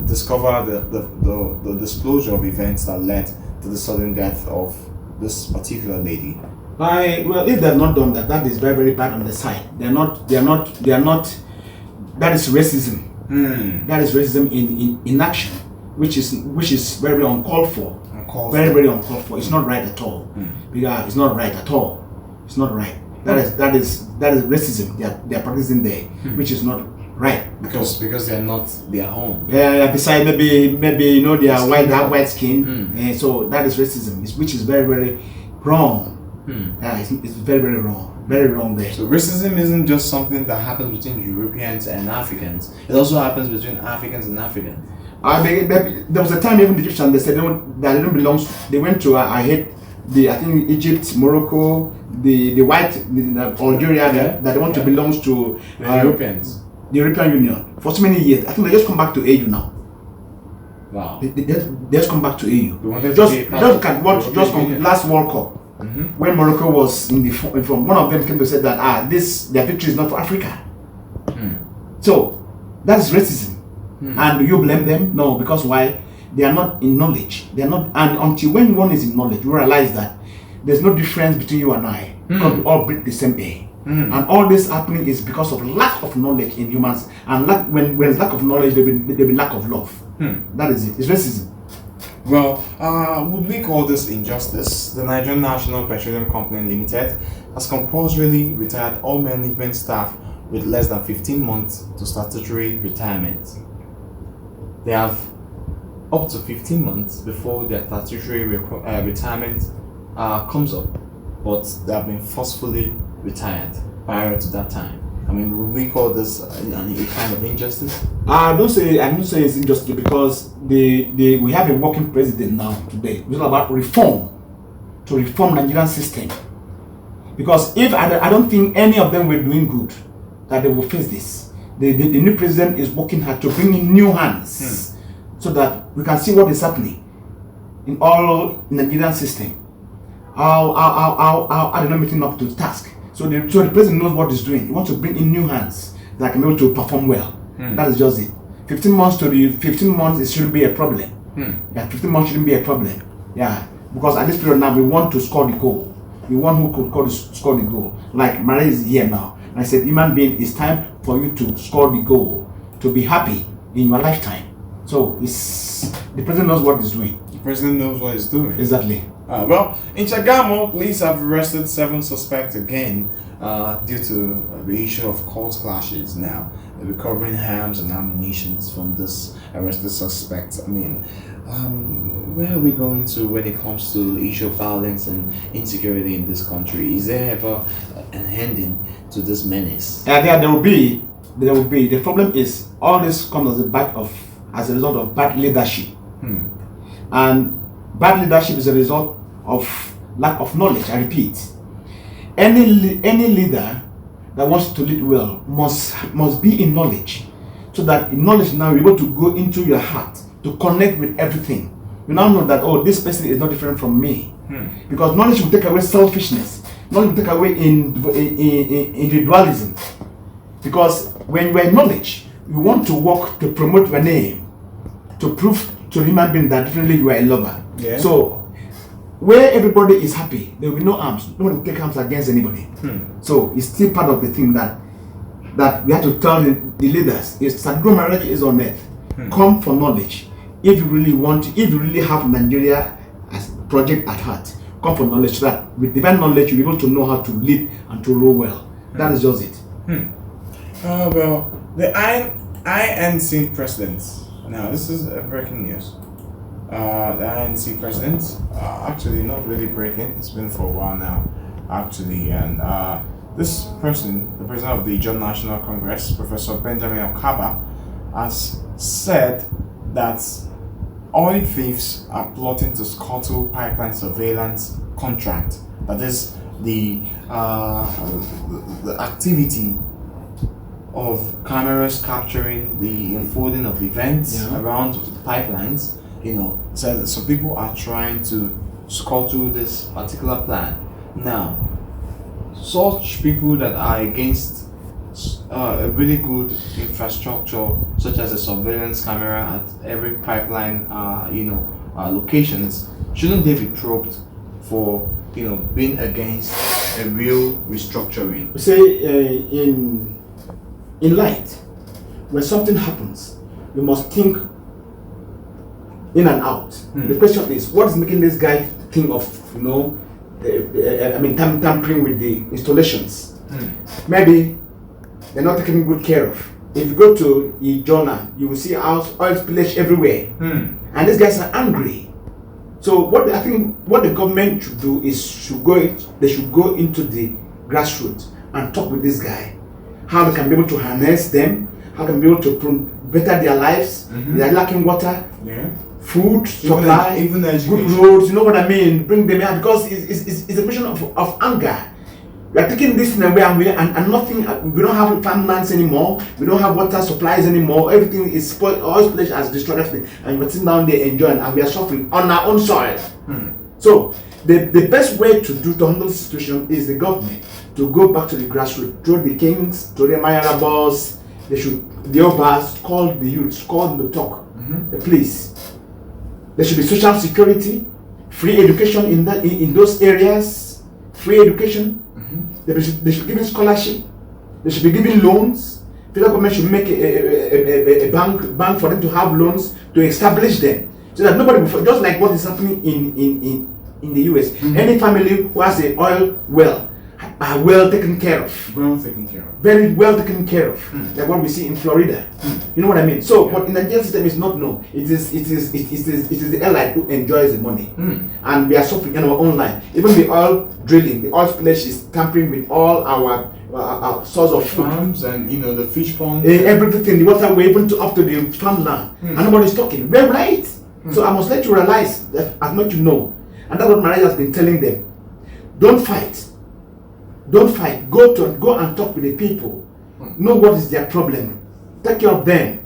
Speaker 1: discover the disclosure of events that led to the sudden death of this particular lady.
Speaker 2: Well, if they have not done that, that is very, very bad on the side. They are not. That is racism. That is racism in action, which is very uncalled for. Very, very uncalled for. It's not right at all. Because it's not right at all. It's not right. That is racism they are practicing there, which is not right.
Speaker 1: Because they are not their own.
Speaker 2: Yeah. Besides, maybe they are white, they have white skin, and so that is racism, which is very, very wrong. Yeah, it's very, very wrong. Very wrong there.
Speaker 1: So racism isn't just something that happens between Europeans and Africans. It also happens between Africans and Africans.
Speaker 2: There was a time even the Egyptians, they said that they don't belong. They went to I hate I think Egypt, Morocco, the white Algeria that they want to belong to
Speaker 1: the Europeans,
Speaker 2: the European Union for so many years. I think they just come back to AU now.
Speaker 1: Wow.
Speaker 2: They just come back to AU.
Speaker 1: Just
Speaker 2: on last World Cup. When Morocco was in the from one of them came to say that their victory is not for Africa. So that's racism. And do you blame them? No, because why? They are not in knowledge. They are not, and until when one is in knowledge, you realize that there's no difference between you and I, because we all breathe the same air. And all this happening is because of lack of knowledge in humans. And when there's lack of knowledge, there will be lack of love. That is it. It's racism.
Speaker 1: Well, would we call this injustice? The Nigerian National Petroleum Company Limited has compulsorily retired all management staff with less than 15 months to statutory retirement. They have up to 15 months before their statutory retirement comes up, but they have been forcefully retired prior to that time. I mean, would we call this a kind of injustice? I don't say
Speaker 2: it's injustice, because we have a working president now today. It's all about reform, to reform Nigerian system. Because if I don't think any of them were doing good, that they will face this. The new president is working hard to bring in new hands, so that we can see what is happening in all Nigerian system. How are they not meeting up to the task? So the president knows what he's doing. He wants to bring in new hands that can be able to perform well. That is just it. 15 months, it shouldn't be a problem. Yeah, 15 months shouldn't be a problem. Yeah, because at this period now, we want to score the goal. We want who could score the goal. Like Maharaj is here now. And I said, human being, it's time for you to score the goal, to be happy in your lifetime. So the president knows what he's doing.
Speaker 1: The president knows what he's doing.
Speaker 2: Exactly.
Speaker 1: Well, in Chagamo, police have arrested 7 suspects again due to the issue of court clashes now, recovering arms and ammunition from this arrested suspects. I mean, where are we going to when it comes to the issue of violence and insecurity in this country? Is there ever an ending to this menace?
Speaker 2: Yeah, there will be. The problem is all this comes as a result of bad leadership. And bad leadership is a result of lack of knowledge. I repeat, any leader that wants to lead well must be in knowledge, so that in knowledge now you're able to go into your heart to connect with everything. You now know that this person is not different from me, because knowledge will take away selfishness. Knowledge will take away individualism, because when you are in knowledge, you want to work to promote your name, to prove to human being that definitely you are a lover.
Speaker 1: Yeah.
Speaker 2: So where everybody is happy, there will be no arms. Nobody will take arms against anybody. So it's still part of the thing that we have to tell the leaders. Is Satguru Maharaj is on earth. Come for knowledge. If you really have Nigeria as a project at heart, come for knowledge, so that with divine knowledge you'll be able to know how to lead and to rule well. That is just it.
Speaker 1: Well, the INC president. Now, this is breaking news. The INC president, actually not really breaking, it's been for a while now, actually, and this person, the president of the John National Congress, Professor Benjamin Okaba, has said that oil thieves are plotting to scuttle pipeline surveillance contract. That is the activity of cameras capturing the unfolding of events around pipelines. So some people are trying to scuttle this particular plan. Now, such people that are against a really good infrastructure, such as a surveillance camera at every pipeline, locations, shouldn't they be probed for, being against a real restructuring?
Speaker 2: Say in light, when something happens, we must think in and out. The question is, what is making this guy think of, tampering with the installations? Maybe they're not taking good care of. If you go to Ijona, you will see oil spillage everywhere, and these guys are angry. So what the government should do is they should go into the grassroots and talk with this guy, how they can be able to harness them, how they can be able to better their lives. They are lacking water. food, supply,
Speaker 1: even
Speaker 2: good
Speaker 1: education.
Speaker 2: roads, you know what I mean? Bring them out because it's a question of anger. We are taking this in a way and nothing, we don't have farmlands anymore, we don't have water supplies anymore, everything is spoiled, all place has destroyed everything, and we're sitting down there enjoying and we are suffering on our own soil. So the best way to handle the situation is the government to go back to the grassroots, to the kings, to the mayarabos, the obas, call the youths, call them to talk, the police. There should be social security, free education in those areas, free education. They should be giving scholarship. They should be giving loans. Federal government should make a bank for them to have loans to establish them, so that nobody will, just like what is happening in the US. Any family who has an oil well are well taken care of.
Speaker 1: Well taken care of.
Speaker 2: Very well taken care of. Like what we see in Florida. You know what I mean? So, but in the Nigerian system is not no. It is the elite who enjoys the money, and we are suffering in our own line. Even the oil drilling, the oil splash is tampering with all our source of food.
Speaker 1: Farms and the fish pond.
Speaker 2: Everything, the waterway, even up to the farmland, and nobody's talking. We're right. So I must let you realize that I've not you know, and that's what Maharaj has been telling them. Don't fight. Don't fight. Go and talk with the people. Know what is their problem. Take care of them.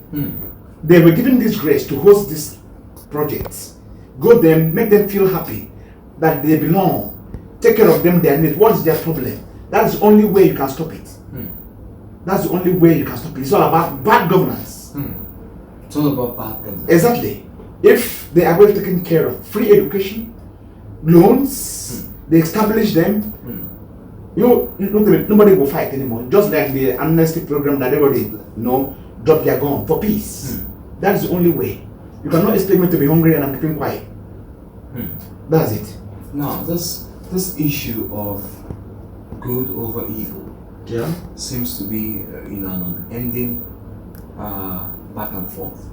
Speaker 2: They were given this grace to host these projects. Go them, make them feel happy that they belong. Take care of them, their needs. What is their problem? That's the only way you can stop it. That's the only way you can stop it. It's all about bad governance.
Speaker 1: It's all about bad governance.
Speaker 2: Exactly. If they are well taken care of, free education, loans, they establish them. Nobody will fight anymore. Just like the amnesty program that everybody drop their gun for peace. That's the only way. You cannot expect me to be hungry and I'm keeping quiet. That's it.
Speaker 1: Now, this issue of good over evil seems to be an unending back and forth.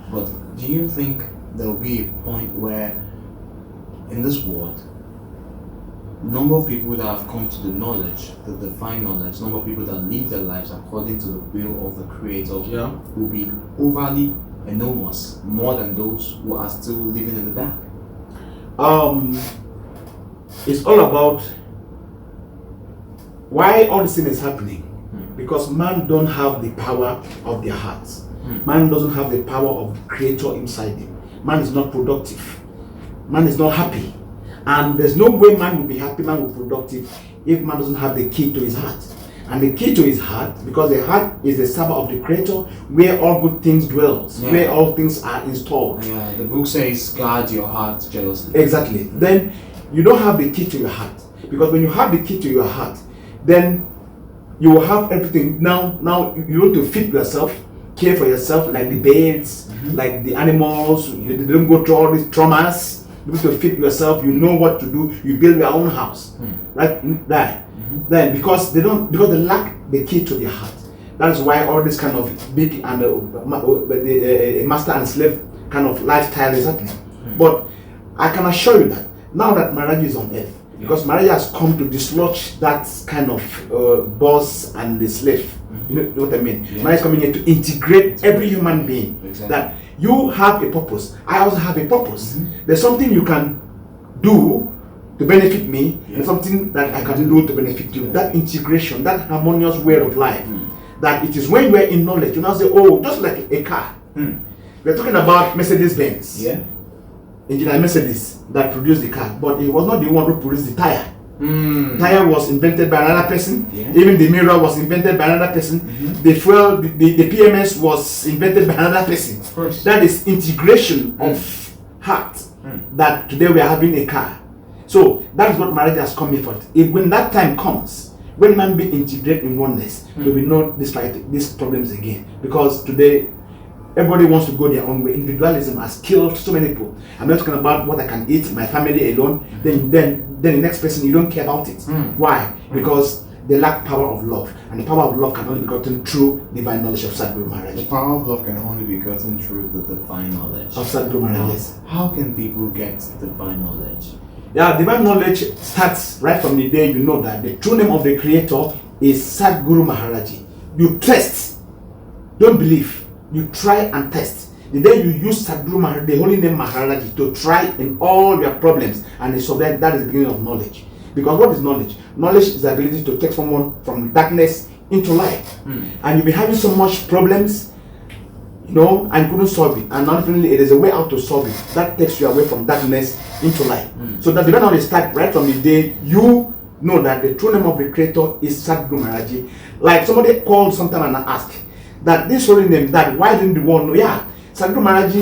Speaker 1: But do you think there will be a point where in this world, number of people that have come to the knowledge, the divine knowledge, number of people that live their lives according to the will of the Creator will be overly enormous, more than those who are still living in the dark?
Speaker 2: It's all about why all this thing is happening. Because man don't have the power of their hearts. Man doesn't have the power of the Creator inside him. Man is not productive. Man is not happy. And there's no way man will be happy, man will be productive if man doesn't have the key to his heart. And the key to his heart, because the heart is the server of the Creator, where all good things dwells, where all things are installed.
Speaker 1: The book says, guard your heart jealously.
Speaker 2: Exactly. Then you don't have the key to your heart. Because when you have the key to your heart, then you will have everything. Now you want to feed yourself, care for yourself, like the birds, like the animals. You don't go through all these traumas. You need to feed yourself. You know what to do. You build your own house, right? Then because they lack the key to their heart. That's why all this kind of big and master and slave kind of lifestyle is happening. But I can assure you that now that Maharaj is on earth, because Maharaj has come to dislodge that kind of boss and the slave. You know what I mean? Maharaj is coming here to integrate every human being.
Speaker 1: Exactly.
Speaker 2: That you have a purpose. I also have a purpose. There's something you can do to benefit me, and something that I can do to benefit you. That integration, that harmonious way of life. That it is when you are in knowledge, you now say, oh, just like a car. We're talking about Mercedes-Benz. Engineer Mercedes that produced the car, but he was not the one who produced the tire. Tire was invented by another person. Even the mirror was invented by another person. The fuel, the PMS was invented by another person.
Speaker 1: Of course.
Speaker 2: That is integration of heart. That today we are having a car. So that is what marriage has come here for. When that time comes, when man be integrated in oneness, we will not fight these problems again. Because today everybody wants to go their own way. Individualism has killed so many people. I'm not talking about what I can eat, my family alone. Then the next person, you don't care about it. Why? Because they lack power of love. And the power of love can only be gotten through divine knowledge of Satguru Maharaj.
Speaker 1: The power of love can only be gotten through the divine knowledge
Speaker 2: of Satguru Maharaj.
Speaker 1: How can people get divine knowledge?
Speaker 2: Divine knowledge starts right from the day you know that the true name of the Creator is Satguru Maharaj. You test, don't believe. You try and test. the day you use Satguru Maharaj, the holy name Maharaj, to try in all your problems and solve them, that is the beginning of knowledge. Because what is knowledge? Knowledge is the ability to take someone from darkness into light. And you'll be having so much problems, and couldn't solve it. And unfortunately, it is a way out to solve it. That takes you away from darkness into light. So that depending on the start, right from the day you know that the true name of the Creator is Satguru Maharaj. Like somebody called sometime and asked that this holy name, that why didn't the world know? Yeah, Satguru Maharaj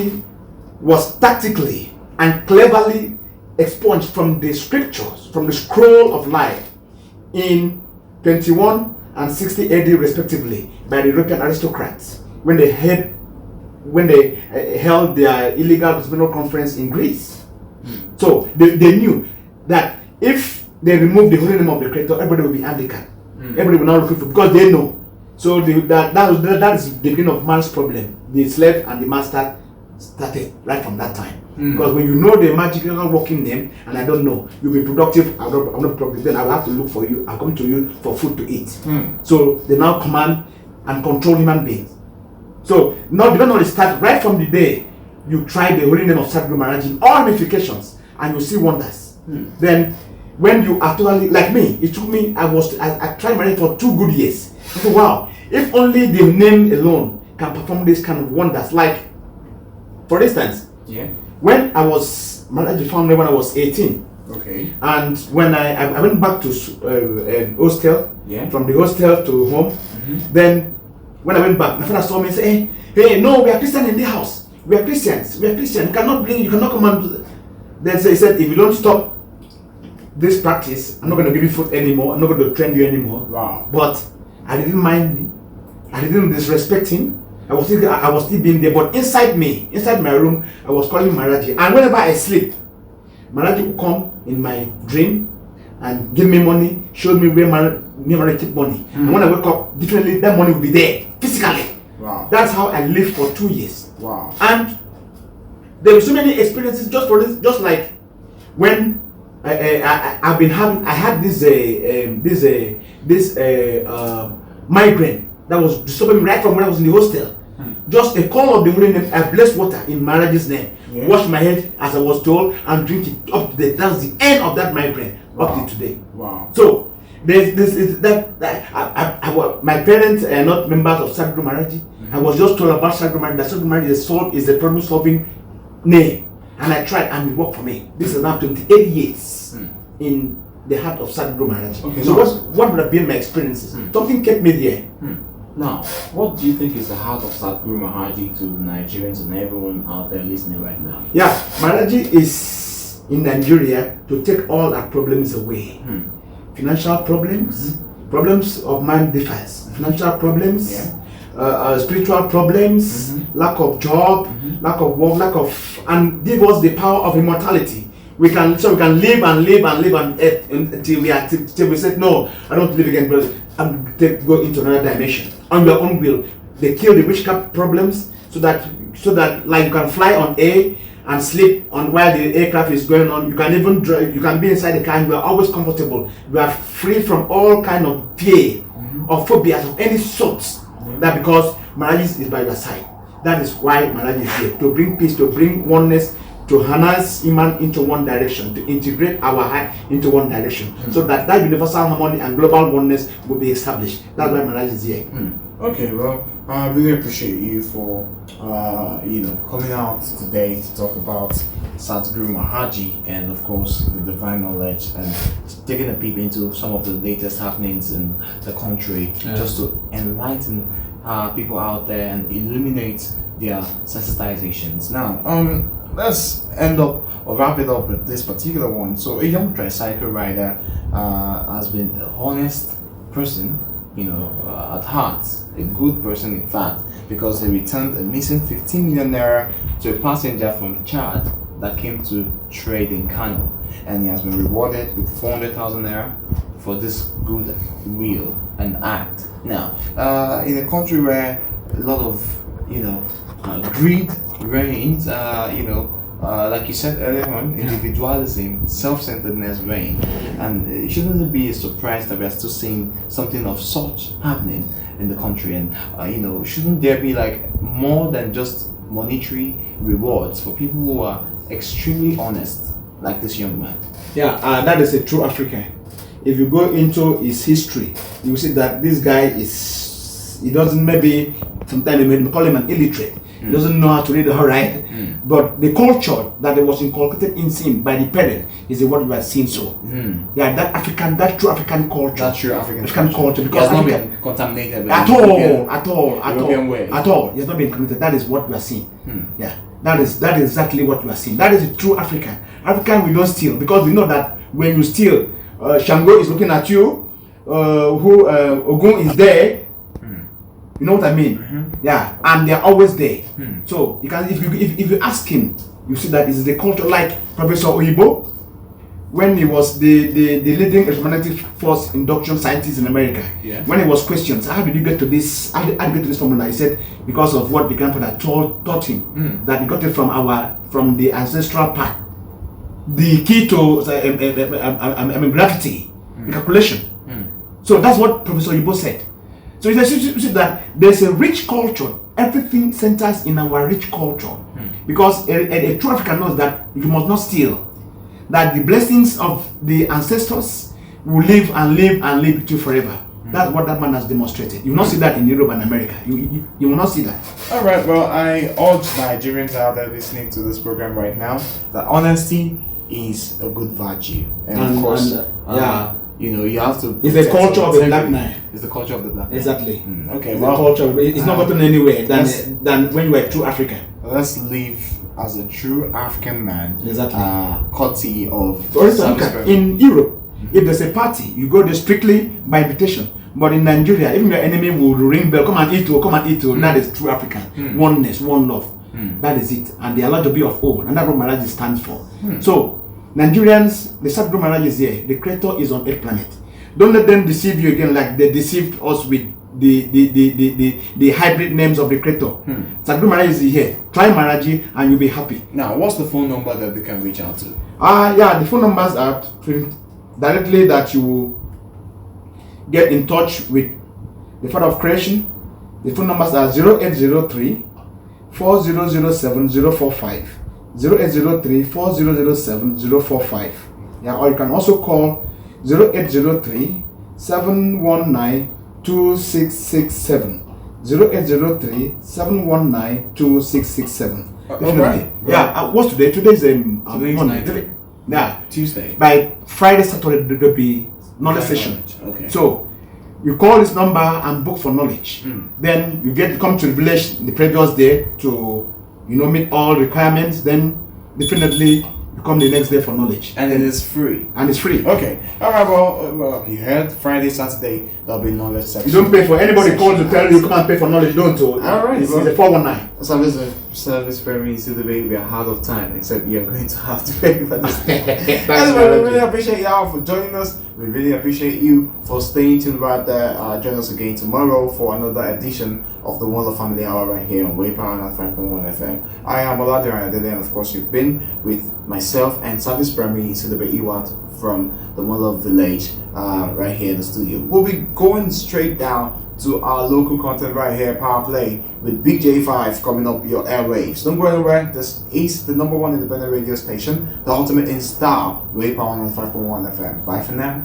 Speaker 2: was tactically and cleverly expunged from the scriptures, from the scroll of life in 21 and 60 AD respectively by the European aristocrats when they held their illegal episcopal conference in Greece. So they knew that if they remove the holy name of the Creator, everybody will be Anglican. Everybody will not look for, because they know. So that is the beginning of man's problem. The slave and the master started right from that time. Because when you know the magical working name, and I don't know, you'll be productive. I'm not productive. Then I'll have to look for you. I'll come to you for food to eat. So they now command and control human beings. So now depending on the start, right from the day you try the holy name of Satguru Maharaj in all ramifications, and you see wonders. Then when you actually, like me, it took me, I tried Maharaj for 2 good years. I said, wow, if only the name alone can perform this kind of wonders. Like, for instance, when I was, Maharaj found me when I was 18.
Speaker 1: Okay.
Speaker 2: And when I went back to hostel, from the hostel to home, then when I went back, my father saw me and said, hey, no, we are Christians in the house. We are Christians. You cannot come and... Then he said, if you don't stop this practice, I'm not going to give you food anymore. I'm not going to train you anymore.
Speaker 1: Wow.
Speaker 2: But I didn't mind him. I didn't disrespect him. I was still being there. But inside my room, I was calling Maharaj. And whenever I sleep, Maharaj would come in my dream and give me money, showed me where Maharaj keep money. And when I wake up, differently, that money will be there, physically.
Speaker 1: Wow.
Speaker 2: That's how I lived for 2 years.
Speaker 1: Wow.
Speaker 2: And there were so many experiences just like when I had this migraine that was disturbing me right from when I was in the hostel. Just a call of the holy name, I blessed water in Maharaj's name, wash my head as I was told, and drink it up to the, that's the end of that migraine up to today.
Speaker 1: Wow.
Speaker 2: So my parents are not members of Satguru Maharaj. I was just told about Satguru Maharaj. That Satguru Maharaj is a problem solving name, and I tried and it worked for me. This is now 28 years in the heart of Satguru Maharaj.
Speaker 1: Okay,
Speaker 2: so what would have been my experiences? Something kept me there.
Speaker 3: Now, what do you think is the heart of Satguru Maharaj to Nigerians and everyone out there listening right now?
Speaker 2: Yeah, Maharaj is in Nigeria to take all our problems away. Financial problems, problems of man differs. Financial problems, spiritual problems, lack of job, lack of work, and give us the power of immortality. We can live and live and live on earth until we say, no, I don't live again, but I'm go into another dimension on your own will. They kill the witchcraft problems so that like you can fly on air and sleep on while the aircraft is going on. You can even drive, you can be inside the car and you are always comfortable. You are free from all kind of fear or phobias of any sort. That because Maharaj is by your side. That is why Maharaj is here, to bring peace, to bring oneness, to harness Iman into one direction, to integrate our heart into one direction, so that universal harmony and global oneness will be established. That's why Maharaj is here.
Speaker 1: Okay, well, I really appreciate you for coming out today to talk about Satguru Maharaj and of course the divine knowledge, and taking a peep into some of the latest happenings in the country, just to enlighten people out there and illuminate their sensitizations. Now, let's end up or wrap it up with this particular one. So a young tricycle rider has been a honest person, at heart, a good person in fact, because he returned a missing 15 million naira to a passenger from Chad that came to trade in Kano, and he has been rewarded with 400,000 naira for this good will and act. Now, in a country where a lot of greed reigns, like you said earlier on, individualism, self-centeredness reign, and it shouldn't be a surprise that we are still seeing something of such happening in the country. And shouldn't there be like more than just
Speaker 3: monetary rewards for people who are extremely honest, like this young man.
Speaker 2: Yeah, that is a true African. If you go into his history, you will see that this guy he doesn't, maybe sometimes they may call him an illiterate. He doesn't know how to read or write. But the culture that was inculcated in him by the parent is what we are seeing. So, yeah, that true African culture.
Speaker 3: That true African
Speaker 2: culture,
Speaker 3: because
Speaker 2: because
Speaker 3: it has not been contaminated
Speaker 2: at all. It has not been contaminated. That is what we are seeing. Yeah, that is exactly what we are seeing. That is the true African. African, we don't steal, because we know that when you steal, Shango is looking at you. Ogun is there. You know what I mean? Yeah, and they're always there. So you can, if you ask him, you see that it's the culture. Like Professor Oyinbo, when he was the leading electromagnetic force induction scientist in America.
Speaker 3: Yeah.
Speaker 2: When he was questioned, how did you get to this? How did you get to this formula? He said because of what the grandfather taught him. That he got it from the ancestral path. The key to gravity, the calculation. So that's what Professor Oyinbo said. So you see that there's a rich culture. Everything centers in our rich culture. Because a true African knows that you must not steal. That the blessings of the ancestors will live and live and live with you forever. That's what that man has demonstrated. You will not see that in Europe and America. You will not see that.
Speaker 1: All right, well, I urge Nigerians out there listening to this program right now that honesty is a good virtue. And of course, you know, you have to.
Speaker 2: It's the culture of the black man.
Speaker 1: It's the culture of the black man.
Speaker 2: Exactly.
Speaker 1: Okay,
Speaker 2: it's
Speaker 1: well,
Speaker 2: the culture. It's not gotten anywhere than when you were a true African.
Speaker 1: Let's live as a true African man.
Speaker 2: Exactly.
Speaker 1: Courtesy of.
Speaker 2: For instance, in Europe, if there's a party, you go there strictly by invitation. But in Nigeria, even your enemy will ring bell, come and eat, That is true African. Oneness, one love. That is it. And they are allowed to be of all. And that's what Maharaj stands for. So, Nigerians, the Satguru Maharaj is here. The creator is on 8th planet. Don't let them deceive you again like they deceived us with the hybrid names of the creator. Satguru Maharaj is here. Try Maharaji and you'll be happy.
Speaker 1: Now, what's the phone number that they can reach out to?
Speaker 2: The phone numbers are directly that you get in touch with the Father of Creation. The phone numbers are 0803 4007 045. 0803 4007 045. Yeah, or you can also call 0803 719 2667. 0803 719 2667.
Speaker 1: Right.
Speaker 2: Yeah, what's today? Today's
Speaker 1: Monday.
Speaker 2: Yeah,
Speaker 1: Tuesday.
Speaker 2: By Friday, Saturday, there'll be knowledge session.
Speaker 1: Okay.
Speaker 2: So you call this number and book for knowledge. Then you come to the village the previous day to meet all requirements. Then definitely you come the next day for knowledge.
Speaker 1: And it is free.
Speaker 2: And it's free.
Speaker 1: Okay. All right. Well, you heard Friday, Saturday there'll be knowledge section.
Speaker 2: You don't pay for anybody calls to tell you come and pay for knowledge. Don't.
Speaker 1: All right.
Speaker 2: It's a 419.
Speaker 3: Service very easy the way we are out of time, except you're going to have to pay for this.
Speaker 1: Anyway, we really appreciate y'all for joining us. We really appreciate you for staying tuned right there. Join us again tomorrow for another edition of the One Love Family Hour right here on Waypower and 5.1 FM. I am Oladiran Adele, and of course you've been with myself and Service Primary Sidibe Iwat from the One Love Village right here in the studio. We'll be going straight down to our local content right here, Power Play, with Big J5 coming up your airwaves. Don't go anywhere. This is the #1 independent radio station, the ultimate in style, Waypower on 5.1 FM. Bye for now.